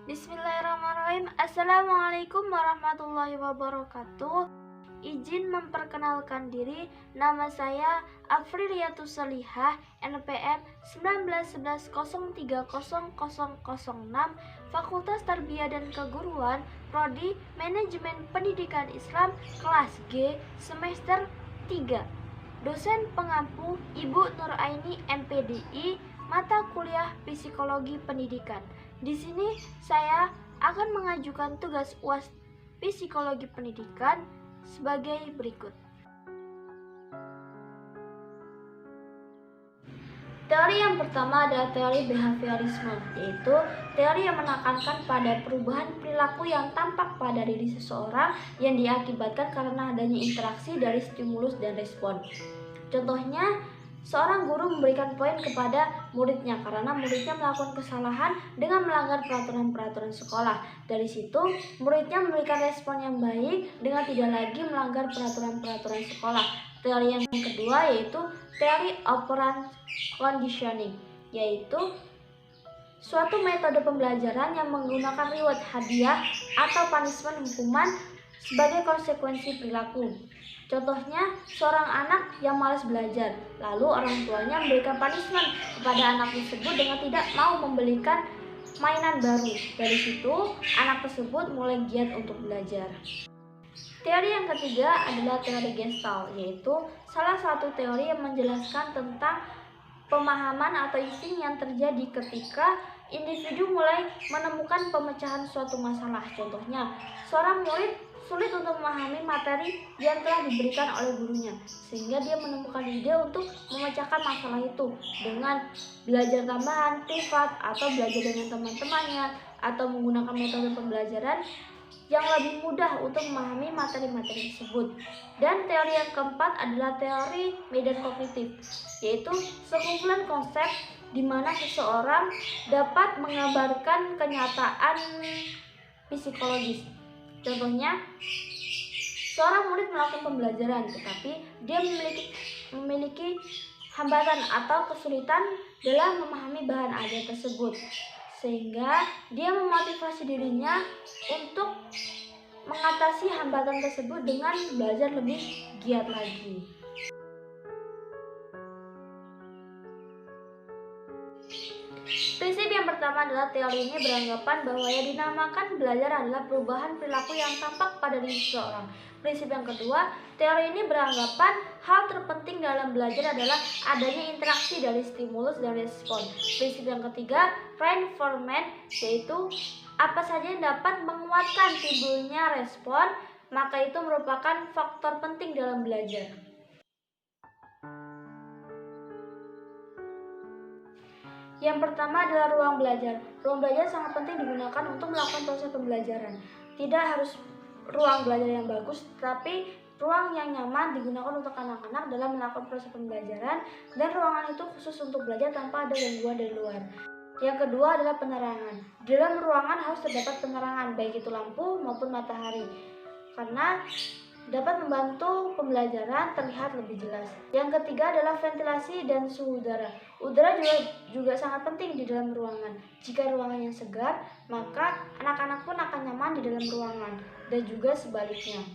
Bismillahirrahmanirrahim. Assalamualaikum warahmatullahi wabarakatuh. Izin memperkenalkan diri, nama saya Afriliatus Salihah, NPM 1911030006, Fakultas Tarbiyah dan Keguruan, Prodi Manajemen Pendidikan Islam, kelas G, semester 3. Dosen pengampu Ibu Nuraini MPDI, mata kuliah Psikologi Pendidikan. Di sini saya akan mengajukan tugas UAS Psikologi Pendidikan sebagai berikut. Teori yang pertama adalah teori behaviorisme, yaitu teori yang menekankan pada perubahan perilaku yang tampak pada diri seseorang yang diakibatkan karena adanya interaksi dari stimulus dan respon. Contohnya, seorang guru memberikan poin kepada muridnya karena muridnya melakukan kesalahan dengan melanggar peraturan-peraturan sekolah. Dari situ, muridnya memberikan respon yang baik dengan tidak lagi melanggar peraturan-peraturan sekolah. Teori yang kedua yaitu teori operant conditioning, yaitu suatu metode pembelajaran yang menggunakan reward hadiah atau punishment hukuman sebagai konsekuensi perilaku. Contohnya, seorang anak yang malas belajar, lalu orang tuanya memberikan punishment kepada anak tersebut dengan tidak mau membelikan mainan baru. Dari situ, anak tersebut mulai giat untuk belajar. Teori yang ketiga adalah teori Gestalt, yaitu salah satu teori yang menjelaskan tentang pemahaman atau insting yang terjadi ketika individu mulai menemukan pemecahan suatu masalah. Contohnya, seorang murid sulit untuk memahami materi yang telah diberikan oleh gurunya, sehingga dia menemukan ide untuk memecahkan masalah itu dengan belajar tambahan, privat, atau belajar dengan teman-temannya, atau menggunakan metode pembelajaran yang lebih mudah untuk memahami materi-materi tersebut. Dan teori yang keempat adalah teori medan kognitif, yaitu sekumpulan konsep di mana seseorang dapat menggambarkan kenyataan psikologis. Contohnya, seorang murid melakukan pembelajaran, tetapi dia memiliki hambatan atau kesulitan dalam memahami bahan ajar tersebut, sehingga dia memotivasi dirinya untuk mengatasi hambatan tersebut dengan belajar lebih giat lagi. Prinsip yang pertama adalah teori ini beranggapan bahwa yang dinamakan belajar adalah perubahan perilaku yang tampak pada diri seseorang. Prinsip yang kedua, teori ini beranggapan hal terpenting dalam belajar adalah adanya interaksi dari stimulus dan respon. Prinsip yang ketiga, reinforcement, yaitu apa saja yang dapat menguatkan timbulnya respon, maka itu merupakan faktor penting dalam belajar. Yang pertama adalah ruang belajar. Ruang belajar sangat penting digunakan untuk melakukan proses pembelajaran. Tidak harus ruang belajar yang bagus, tapi ruang yang nyaman digunakan untuk anak-anak dalam melakukan proses pembelajaran, dan ruangan itu khusus untuk belajar tanpa ada gangguan dari luar. Yang kedua adalah penerangan. Di dalam ruangan harus terdapat penerangan, baik itu lampu maupun matahari, karena dapat membantu pembelajaran terlihat lebih jelas. Yang ketiga adalah ventilasi dan suhu udara. Udara juga sangat penting di dalam ruangan. Jika ruangannya segar, maka anak-anak pun akan nyaman di dalam ruangan, dan juga sebaliknya.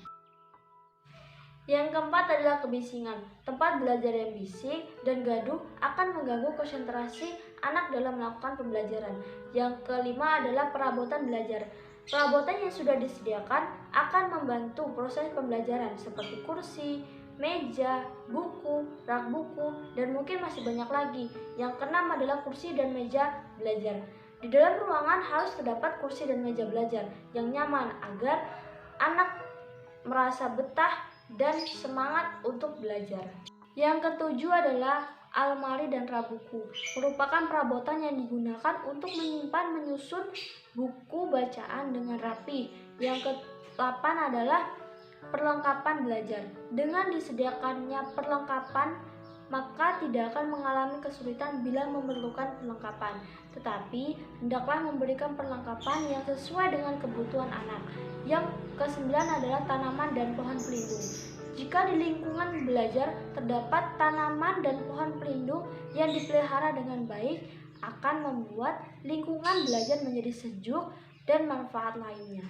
Yang keempat adalah kebisingan. Tempat belajar yang bising dan gaduh akan mengganggu konsentrasi anak dalam melakukan pembelajaran. Yang kelima adalah perabotan belajar. Perabotan yang sudah disediakan akan membantu proses pembelajaran seperti kursi, meja, buku, rak buku, dan mungkin masih banyak lagi. Yang keenam adalah kursi dan meja belajar. Di dalam ruangan harus terdapat kursi dan meja belajar yang nyaman agar anak merasa betah dan semangat untuk belajar. Yang ketujuh adalah almari dan rak buku, merupakan perabotan yang digunakan untuk menyimpan menyusun buku bacaan dengan rapi. Yang ke-8 adalah perlengkapan belajar. Dengan disediakannya perlengkapan, maka tidak akan mengalami kesulitan bila memerlukan perlengkapan. Tetapi, hendaklah memberikan perlengkapan yang sesuai dengan kebutuhan anak. Yang ke-9 adalah tanaman dan pohon pelindung. Jika di lingkungan belajar terdapat tanaman dan pohon pelindung yang dipelihara dengan baik, akan membuat lingkungan belajar menjadi sejuk dan manfaat lainnya.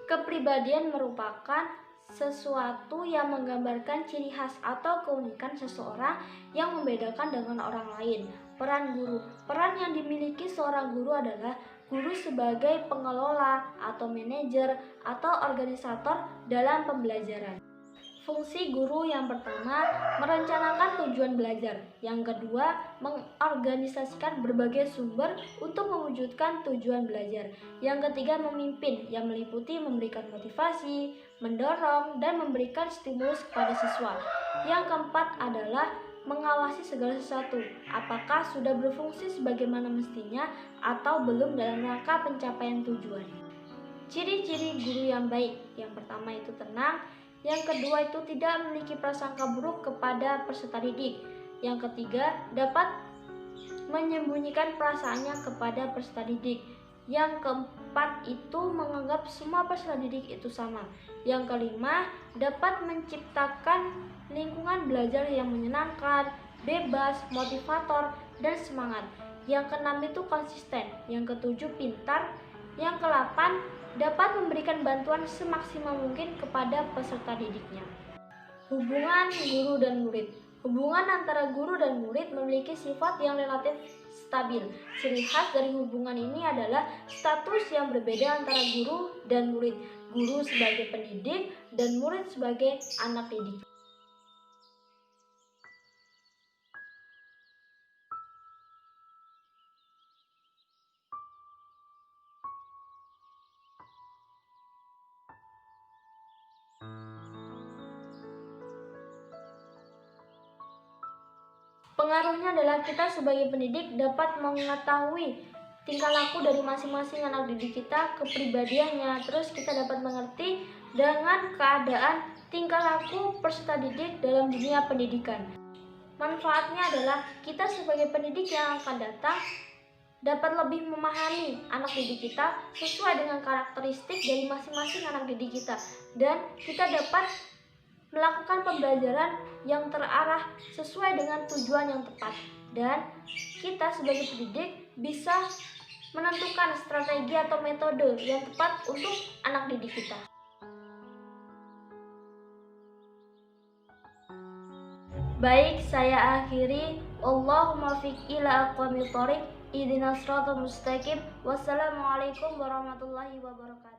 Kepribadian merupakan sesuatu yang menggambarkan ciri khas atau keunikan seseorang yang membedakan dengan orang lain. Peran guru. Peran yang dimiliki seorang guru adalah guru sebagai pengelola atau manajer atau organisator dalam pembelajaran. Fungsi guru yang pertama, merencanakan tujuan belajar. Yang kedua, mengorganisasikan berbagai sumber untuk mewujudkan tujuan belajar. Yang ketiga, memimpin, yang meliputi memberikan motivasi, mendorong, dan memberikan stimulus kepada siswa. Yang keempat adalah mengawasi segala sesuatu, apakah sudah berfungsi sebagaimana mestinya atau belum dalam rangka pencapaian tujuan. Ciri-ciri guru yang baik. Yang pertama itu tenang. Yang kedua itu tidak memiliki prasangka buruk kepada peserta didik. Yang ketiga, dapat menyembunyikan perasaannya kepada peserta didik. Yang keempat itu menganggap semua peserta didik itu sama. Yang kelima, dapat menciptakan lingkungan belajar yang menyenangkan, bebas, motivator, dan semangat. Yang keenam itu konsisten. Yang ketujuh, pintar. Yang kedelapan, dapat memberikan bantuan semaksimal mungkin kepada peserta didiknya. Hubungan guru dan murid. Hubungan antara guru dan murid memiliki sifat yang relatif stabil. Ciri khas dari hubungan ini adalah status yang berbeda antara guru dan murid. Guru sebagai pendidik dan murid sebagai anak didik. Pengaruhnya adalah kita sebagai pendidik dapat mengetahui tingkah laku dari masing-masing anak didik kita, kepribadiannya. Terus kita dapat mengerti dengan keadaan tingkah laku peserta didik dalam dunia pendidikan. Manfaatnya adalah kita sebagai pendidik yang akan datang dapat lebih memahami anak didik kita sesuai dengan karakteristik dari masing-masing anak didik kita, dan kita dapat melakukan pembelajaran yang terarah sesuai dengan tujuan yang tepat, dan kita sebagai pendidik bisa menentukan strategi atau metode yang tepat untuk anak didik kita. Baik, saya akhiri. Allahumma fiq ila aqwamit thoriq, ihdinas siratal mustaqim. Wassalamualaikum warahmatullahi wabarakatuh.